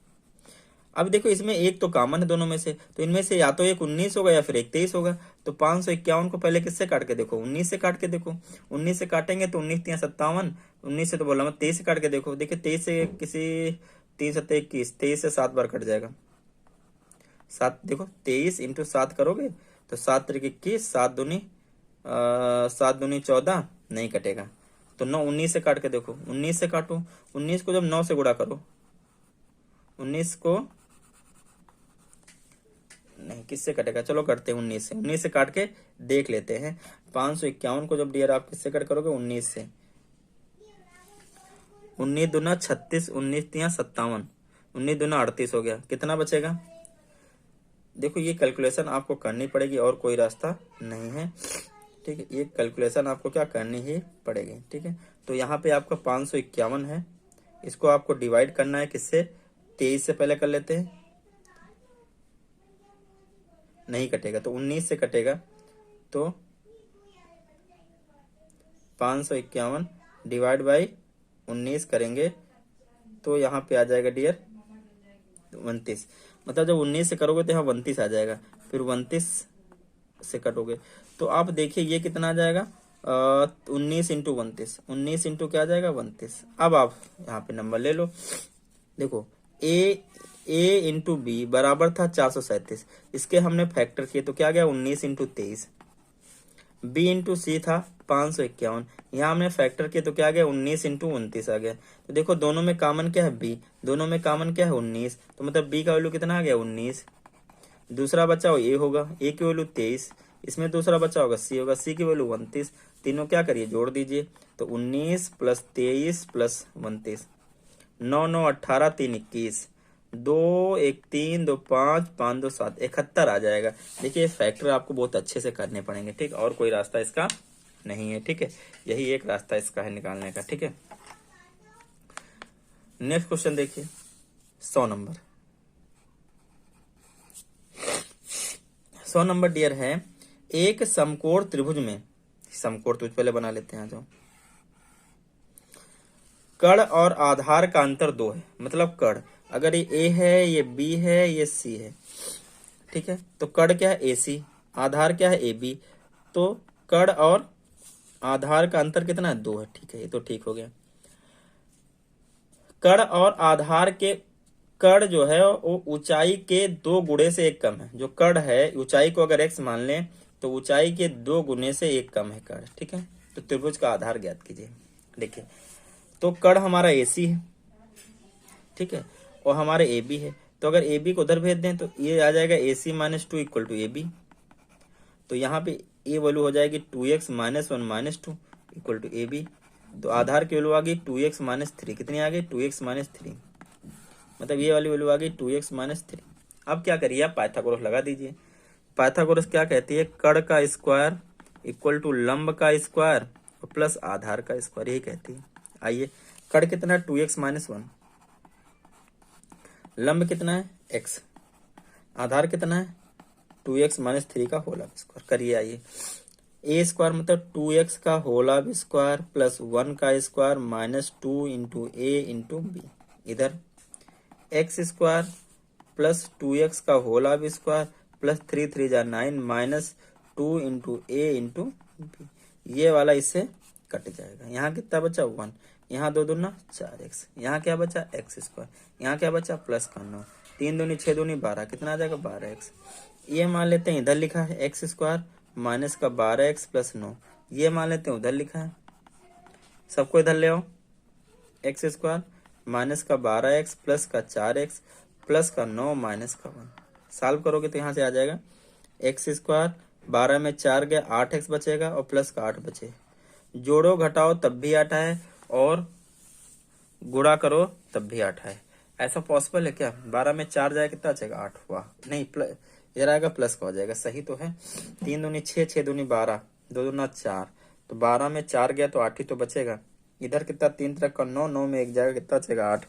अब देखो इसमें एक तो कॉमन है दोनों में से, तो इनमें से या तो एक 19 होगा या फिर एक 23 होगा। तो 551 को पहले किससे काट के देखो? 19 से काट के देखो। 19 से काटेंगे तो 19 3 57, 19 से तो बोला मैं 23 से काट के देखो। देखिए 23 से किसी 3 7 21, 23 से 7 बार कट जाएगा। 7 देखो, 23 इंटू 7 करोगे तो 7 3 21, 7 दूनी 14, नहीं कटेगा। तो 9 19 से काट के देखो, 19 से काटो, 19 को जब 9 से गुणा करो, 19 को नहीं, किससे कटेगा? चलो करते हैं 19 से। 19 से काट के देख लेते हैं। 551 को जब डियर आप किससे कट करोगे? 19 से। 19 दूना 36, 19 तिया 57, 19 दूना 38 हो गया। कितना बचेगा? देखो ये कैलकुलेशन आपको करनी पड़ेगी, और कोई रास्ता नहीं है, ठीक है। ये कैलकुलेशन आपको क्या करनी ही पड़ेगी, ठीक है। तो यहाँ पे आपका 551 है, इसको आपको डिवाइड करना है किससे? 23 से पहले कर लेते हैं, नहीं कटेगा। तो 19 से कटेगा, तो 551 डिवाइड बाई 19 करेंगे तो यहाँ पे आ जाएगा डियर 29। मतलब जब 19 से करोगे तो यहाँ 29 आ जाएगा, फिर 29 से कटोगे तो आप देखिए ये कितना आ जाएगा? 19 इंटू 29, 19 इंटू क्या आ जाएगा? 29। अब आप यहाँ पे नंबर ले लो। देखो ए इंटू बी बराबर था 437, इसके हमने फैक्टर किए तो क्या आ गया? 19 इंटू 23। बी इंटू सी था 551, यहाँ हमने फैक्टर किए तो क्या आ गया? 19 इंटू 29 आ गया। तो देखो दोनों में कॉमन क्या है? बी। दोनों में कॉमन क्या है? 19। तो मतलब बी का वैल्यू कितना आ गया? 19। दूसरा बचा हो ए होगा, ए की वैल्यू 23, इसमें दूसरा बचा होगा सी होगा, सी की वैल्यू 29। तीनों क्या करिए? जोड़ दीजिए। तो 19 प्लस 23 प्लस 29, 9 9 18 3 21, 2 1 3 2 5 5 2 7, 71 आ जाएगा। देखिए फैक्टर आपको बहुत अच्छे से करने पड़ेंगे, ठीक। और कोई रास्ता इसका नहीं है, ठीक है। यही एक रास्ता इसका है निकालने का, ठीक है। नेक्स्ट क्वेश्चन देखिए, 100 नंबर। 100 नंबर डियर है, एक समकोण त्रिभुज में, समकोण त्रिभुज पहले बना लेते हैं। जो कण और आधार का अंतर 2 है, मतलब कण अगर ये ए है, ये बी है, ये सी है, ठीक है। तो कण क्या है? ए सी, आधार क्या है? A B. तो कण और आधार का अंतर कितना है? 2 है, ठीक है। ये तो ठीक हो गया। कण और आधार के, कण जो है वो ऊंचाई के 2 गुणे से 1 कम है। जो कण है ऊंचाई को अगर x मान लें तो ऊंचाई के 2 गुने से 1 कम है कण, ठीक है। तो त्रिभुज का आधार ज्ञात कीजिए। देखिए तो कण हमारा AC है, ठीक है, और हमारे AB है। तो अगर AB को उधर भेज दें तो ये आ जाएगा AC - 2 इक्वल टू AB। तो यहाँ पे ए वैल्यू हो जाएगी 2x minus 1 minus 2 equal to A B. तो आधार की वैल्यू आ गई 2x माइनस 3, कितनी आ गई 2x माइनस 3, मतलब ये वाली वैल्यू आ गई 2x माइनस 3। अब क्या करिए आप पाइथागोरस लगा दीजिए। पाइथागोरस क्या कहती है, कड़ का स्क्वायर इक्वल टू लंब का स्क्वायर और प्लस आधार का स्क्वायर, यही कहती है। आइए, कड़ कितना है 2x माइनस 1, लंब कितना है x, आधार कितना है 2x माइनस 3 का होल ऑफ स्क्वायर। करिए आइए, ए स्क्वायर मतलब 2x का होल ऑफ स्क्वायर प्लस 1 का square minus 2 into A into B, इधर एक्स स्क्वायर प्लस 2x का होल ऑफ स्क्वायर प्लस 3 3 जा 9 minus 2 into A into B, ये वाला इससे कट जाएगा। यहाँ कितना बचा 1, यहाँ 2 दूना 4x, यहाँ क्या बचा एक्स स्क्वायर, यहाँ क्या बचा प्लस का 9, 3 दूनी 6 दूनी 12, कितना आ जाएगा 12x। ये मान लेते हैं इधर लिखा है एक्स स्क्वायर माइनस का 12x प्लस 9, ये मान लेते हैं उधर लिखा है, सबको इधर ले आओ, एक्स स्क्वायर माइनस का 12x प्लस का 4x प्लस का 9 माइनस का 1। सॉल्व करोगे तो यहाँ से आ जाएगा एक्स स्क्वायर 12 में 4 गया 8x बचेगा और प्लस का 8 बचे, जोड़ो घटाओ तब भी 8 है और गुणा करो तब भी 8 है। ऐसा पॉसिबल है क्या, 12 में 4 जाए कितना बचेगा 8 हुआ, नहीं इधर आएगा प्लस का हो जाएगा, सही तो है। 3 दूनी 6, 6 दूनी 12, 2 दूना 4, तो 12 में 4 गया तो 8 ही तो बचेगा। इधर कितना 3 तरह का 9, 9 में 1 जाएगा कितना बचेगा 8,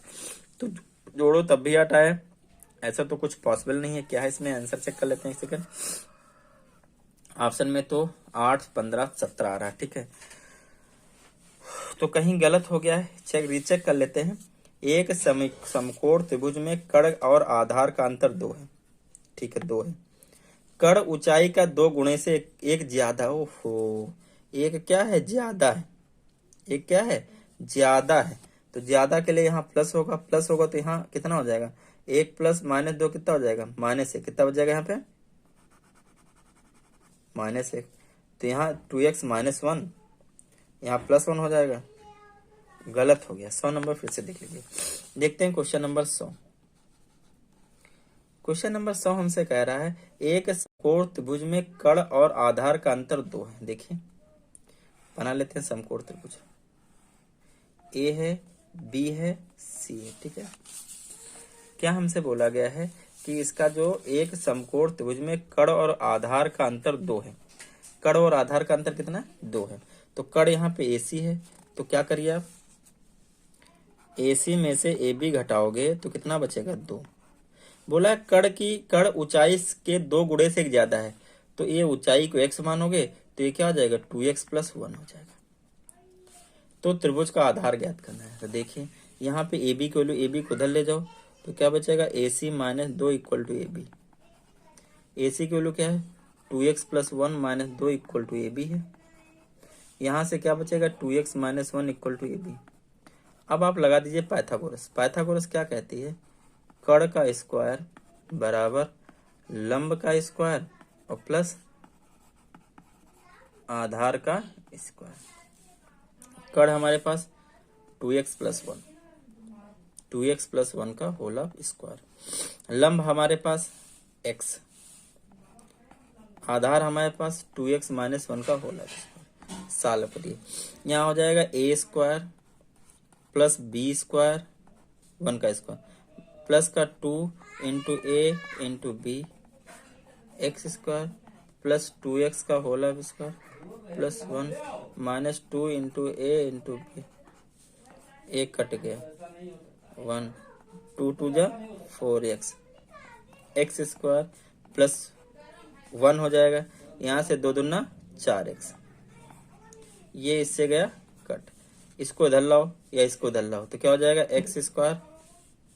तो जोड़ो तब भी 8 आए, ऐसा तो कुछ पॉसिबल नहीं है। क्या है इसमें आंसर चेक कर लेते हैं एक सेकंड। ऑप्शन में तो 8 15 17 आ रहा है, ठीक है, तो कहीं गलत हो गया है, चेक रीचेक कर लेते हैं। एक समकोण त्रिभुज में कड़ और आधार का अंतर 2 है, ठीक है 2 है, कड़ ऊंचाई का 2 गुणे से एक ज्यादा, ओहो एक क्या है ज्यादा है, एक क्या है ज्यादा है, तो ज्यादा के लिए यहाँ प्लस होगा, प्लस होगा तो यहाँ कितना हो जाएगा 1 प्लस माइनस 2 कितना हो जाएगा माइनस 1, कितना हो जाएगा यहाँ पे माइनस 1, तो यहाँ 2x माइनस 1, यहाँ प्लस 1 हो जाएगा, गलत हो गया। 100 नंबर फिर से देख लीजिए। देखते हैं क्वेश्चन नंबर 100। क्वेश्चन नंबर 100 हमसे कह रहा है एक समकोण त्रिभुज में कड़ और आधार का अंतर 2 है। देखिए बना लेते हैं समकोण त्रिभुज, ए है बी है सी है, ठीक है। क्या हमसे बोला गया है कि इसका जो एक समकोण त्रिभुज में कड़ और आधार का अंतर 2 है, कड़ और आधार का अंतर कितना 2 है, तो कड़ यहाँ पे AC है, तो क्या करिए आप AC में से AB घटाओगे तो कितना बचेगा 2। बोला कड़ ऊंचाई के 2 गुणे से एक ज्यादा है, तो ये ऊंचाई को x मानोगे तो ये क्या हो जाएगा 2x प्लस 1 हो जाएगा। तो त्रिभुज का आधार ज्ञात करना है, तो देखिए यहाँ पे AB की वैल्यू, AB को उधर ले जाओ तो क्या बचेगा AC minus 2 equal to AB, AC की वैल्यू क्या है 2x plus 1 minus 2 equal to AB है, यहाँ से क्या बचेगा 2x minus 1 equal to AB। अब आप लगा दीजिए पाइथागोरस। पाइथागोरस क्या कहती है, कड़ का स्क्वायर बराबर लंब का स्क्वायर और प्लस आधार का स्क्वायर। कड़ हमारे पास 2x प्लस 1, 2x प्लस 1 का होल ऑफ स्क्वायर, लंब हमारे पास x, आधार हमारे पास 2x माइनस 1 का होल ऑफ स्क्वायर। सॉल्व करिए, यहाँ हो जाएगा a square plus b square 1 का स्क्वायर प्लस का 2 into A into B, X square plus 2x का whole of square plus 1 minus 2 into A into B, एक कट गया 1, 2 2 जा 4x, एक्स स्क्वायर प्लस 1 हो जाएगा, यहाँ से 2 दूना 4x, ये इससे गया कट, इसको इधर लाओ या इसको इधर लाओ तो क्या हो जाएगा एक्स स्क्वायर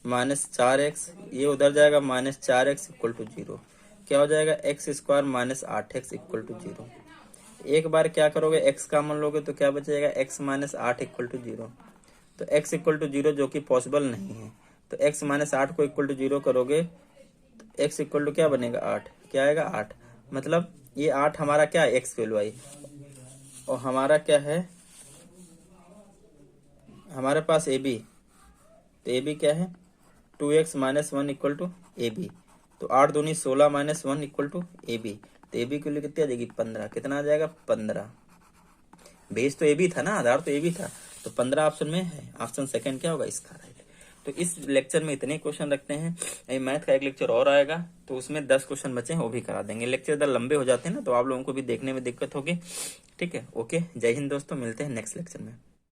माइनस 4x, ये उधर जाएगा माइनस 4x इक्वल टू 0, क्या हो जाएगा X square minus 8x equal to 0। एक बार क्या करोगे x कॉमन लोगे तो क्या बचेगा x माइनस 8 इक्वल टू 0, तो x इक्वल टू 0 जो कि पॉसिबल नहीं है, तो x माइनस 8 को इक्वल टू 0 करोगे तो x इक्वल टू क्या बनेगा 8, क्या आएगा 8, मतलब ये 8 हमारा क्या है x की वैल्यू आई, और हमारा क्या है हमारे पास AB, तो AB क्या है 2x minus 1 equal to AB, तो 8 दूनी 16 माइनस 1 इक्वल टू AB, तो ए बी की वैल्यू कितनी आ जाएगी 15। कितना आ जाएगा 15। बेस तो ए बी था ना, आधार तो ए बी था, तो 15 ऑप्शन में है। ऑप्शन सेकंड क्या होगा इसका राइट। तो इस लेक्चर में इतने क्वेश्चन रखते हैं। ये मैथ का एक लेक्चर और आएगा तो उसमें 10 क्वेश्चन बचे हैं, वो भी करा देंगे। लेक्चर इधर लंबे हो जाते हैं ना, तो आप लोगों को भी देखने में दिक्कत होगी। ठीक है, ओके, जय हिंद दोस्तों, मिलते हैं नेक्स्ट लेक्चर में।